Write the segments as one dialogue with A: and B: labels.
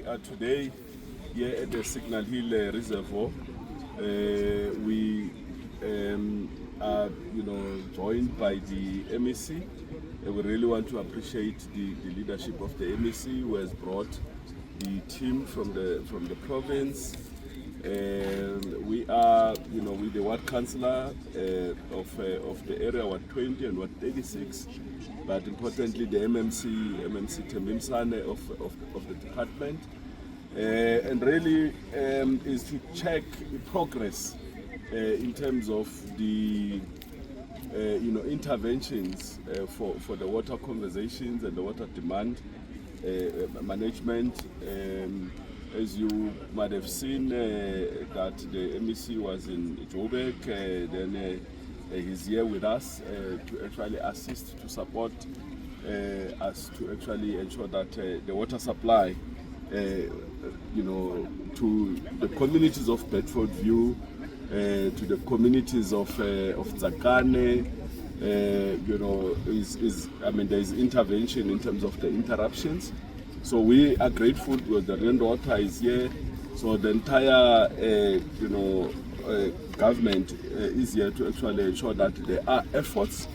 A: are today here at the Signal Hill Reservoir. We are, joined by the MEC. We really want to appreciate the leadership of the MEC, who has brought the team from the province. We are, with the ward councillor of the area, Ward 20 and Ward 36, but importantly the MMC Thembisa of the department, and really is to check the progress in terms of the interventions for the water conversations and the water demand management. As you might have seen, that the MEC was in Joburg, then he's here with us to actually assist, to support us to actually ensure that the water supply, to the communities of Bedford View, to the communities of Xhakaza, there's intervention in terms of the interruptions. So we are grateful that the rainwater is here. So the entire, government is here to actually ensure that there are efforts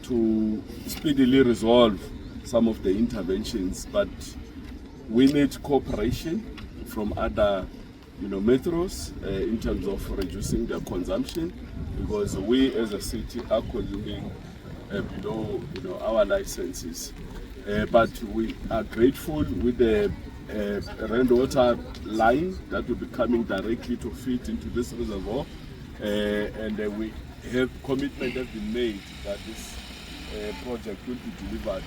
A: to speedily resolve some of the interventions. But we need cooperation from other, metros in terms of reducing their consumption, because we as a city are consuming below, our licenses. But we are grateful with the rainwater line that will be coming directly to feed into this reservoir, and we have commitment has been made that this project will be delivered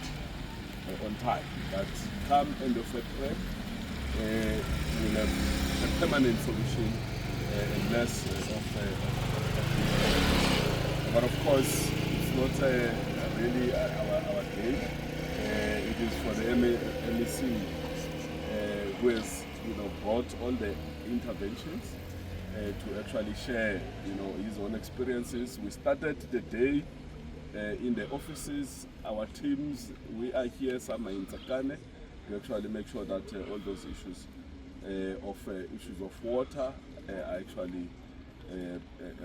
A: on time. But come end of April, we'll have a permanent solution and less but of course it's not really our day. It is for the MEC who has brought all the interventions to actually share his own experiences. We started the day in the offices. Our teams, we are here, some are in Xhakaza, to actually make sure that all those issues of water are actually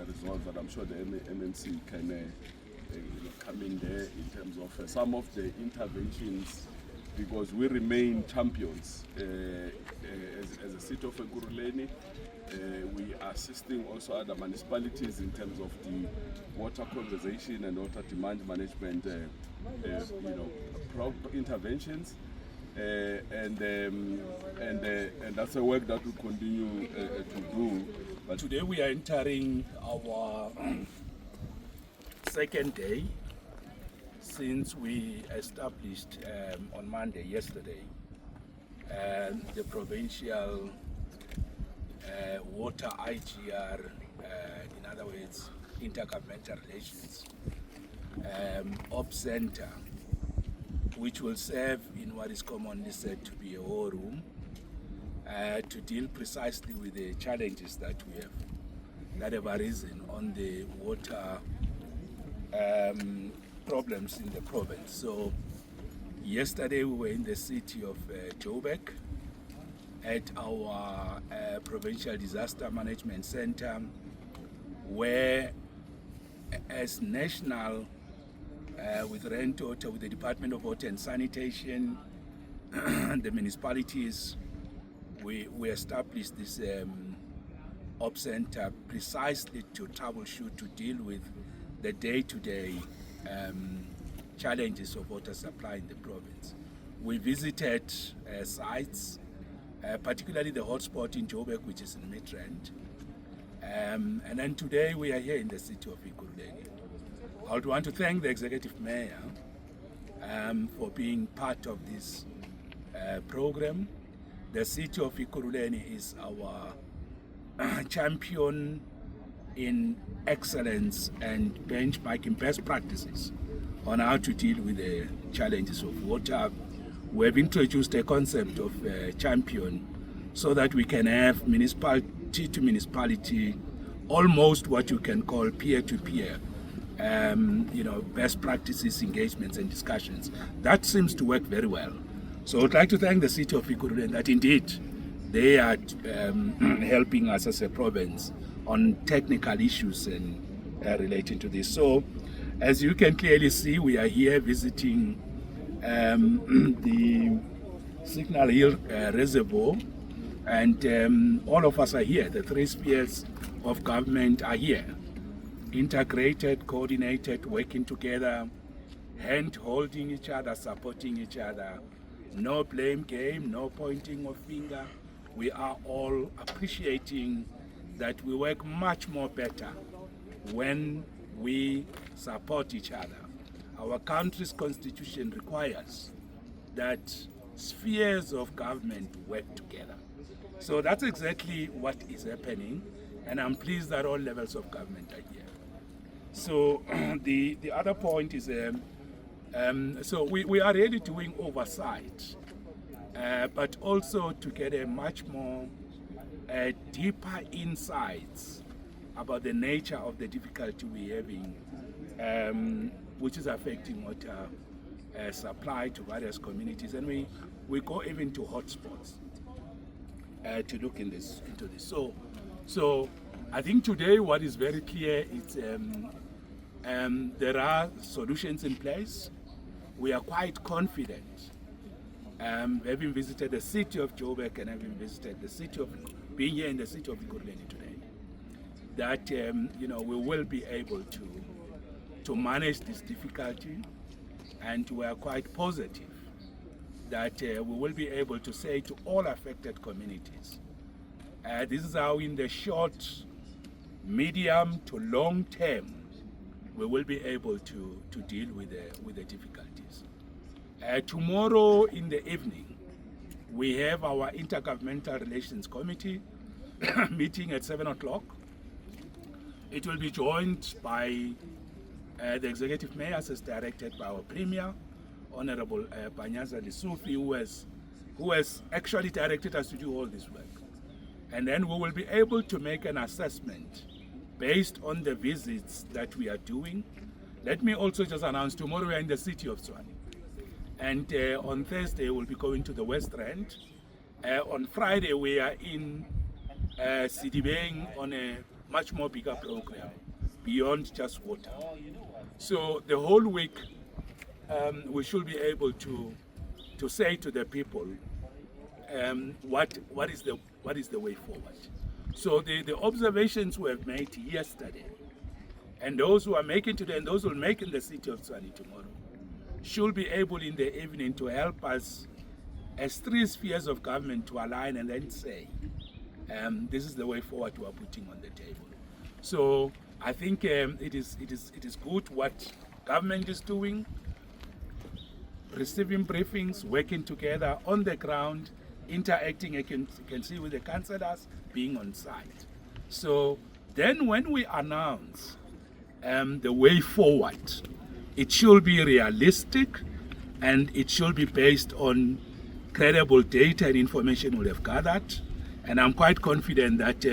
A: resolved. But I'm sure the MMC can come in there in terms of some of the interventions, because we remain champions as a city of Ekurhuleni. We are assisting also other municipalities in terms of the water conservation and water demand management interventions, and that's a work that we continue to do. But
B: today we are entering our second day since we established on Monday, yesterday, the provincial water IGR, in other words, intergovernmental relations op center, which will serve in what is commonly said to be a war room, to deal precisely with the challenges that have arisen on the water problems in the province. So yesterday we were in the city of Joburg at our provincial disaster management center, where as national, with Rentota, with the Department of Water and Sanitation, the municipalities, we established this op center precisely to troubleshoot, to deal with the day-to-day challenges of water supply in the province. We visited sites, particularly the hotspot in Joburg, which is in Midrand. And then today we are here in the city of Ekurhuleni. I would want to thank the executive mayor for being part of this program. The city of Ekurhuleni is our champion in excellence and benchmarking best practices on how to deal with the challenges of water. We have introduced a concept of champion so that we can have municipality to municipality, almost what you can call peer-to-peer, best practices, engagements and discussions. That seems to work very well. So I'd like to thank the city of Ekurhuleni that indeed they are helping us as a province on technical issues and relating to this. So, as you can clearly see, we are here visiting the Signal Hill Reservoir, and all of us are here. The three spheres of government are here, integrated, coordinated, working together, hand holding each other, supporting each other. No blame game, no pointing of finger. We are all appreciating that we work much more better when we support each other. Our country's constitution requires that spheres of government work together. So that's exactly what is happening, and I'm pleased that all levels of government are here. So the other point is, so we are really doing oversight, but also to get a much more deeper insights about the nature of the difficulty we're having, which is affecting water supply to various communities, and we go even to hotspots to look into this. So I think today what is very clear is there are solutions in place. We are quite confident, having visited the city of Joburg and having visited the city of, being here in the city of Ekurhuleni today, that we will be able to manage this difficulty, and we are quite positive that we will be able to say to all affected communities, this is how in the short, medium to long term we will be able to deal with the difficulties. Tomorrow in the evening we have our Intergovernmental Relations Committee meeting at 7 o'clock. It will be joined by the Executive Mayors as directed by our Premier, Honorable Panyaza Lisufi, who has actually directed us to do all this work. And then we will be able to make an assessment based on the visits that we are doing. Let me also just announce, tomorrow we are in the city of Tshwane. And on Thursday we'll be going to the West Rand. On Friday we are in Sidibeng on a much more bigger program, beyond just water. So the whole week we should be able to say to the people what is the way forward. So the observations we have made yesterday, and those who are making today, and those who will make in the city of Tshwane tomorrow, should be able in the evening to help us as three spheres of government to align and then say, this is the way forward we are putting on the table. So I think it is good what government is doing, receiving briefings, working together on the ground, interacting. You can see with the councillors being on site. So then when we announce the way forward, it should be realistic and it should be based on credible data and information we have gathered. And I'm quite confident that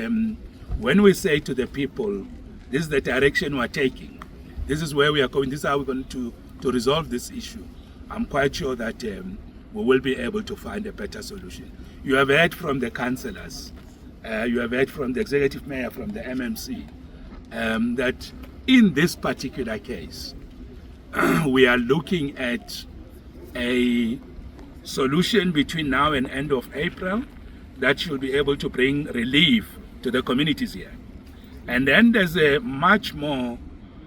B: when we say to the people, this is the direction we're taking, this is where we are going, this is how we're going to resolve this issue, I'm quite sure that we will be able to find a better solution. You have heard from the councillors, you have heard from the executive mayor, from the MMC, that in this particular case, we are looking at a solution between now and end of April that should be able to bring relief to the communities here. And then there's a much more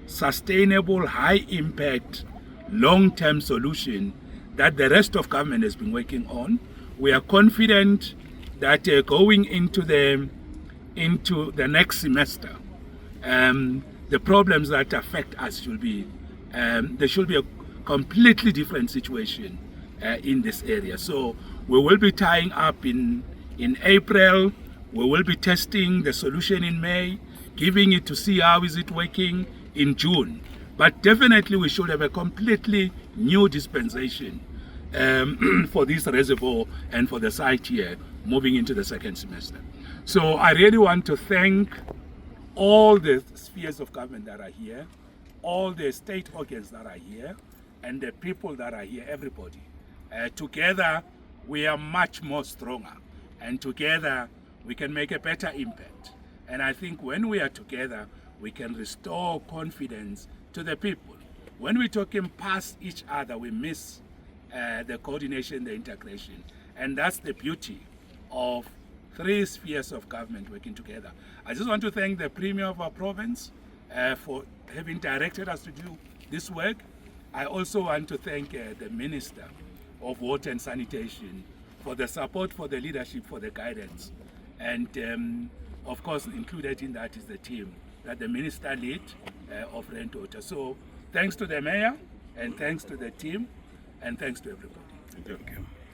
B: sustainable, high impact, long-term solution that the rest of government has been working on. We are confident that going into the next semester, the problems that affect us should be, there should be a completely different situation in this area. So we will be tying up in April, we will be testing the solution in May, giving it to see how is it working in June. But definitely we should have a completely new dispensation for this reservoir and for the site here moving into the second semester. So I really want to thank all the spheres of government that are here, all the state organs that are here, and the people that are here, everybody. Together we are much more stronger. and together we can make a better impact. And I think when we are together, we can restore confidence to the people. When we're talking past each other, we miss the coordination, the integration. And that's the beauty of three spheres of government working together. I just want to thank the Premier of our province for having directed us to do this work. I also want to thank the Minister of Water and Sanitation for the support, for the leadership, for the guidance. And of course, included in that is the team that the Minister lead of Rand Water. So thanks to the Mayor, and thanks to the team, and thanks to everybody.
A: Thank you.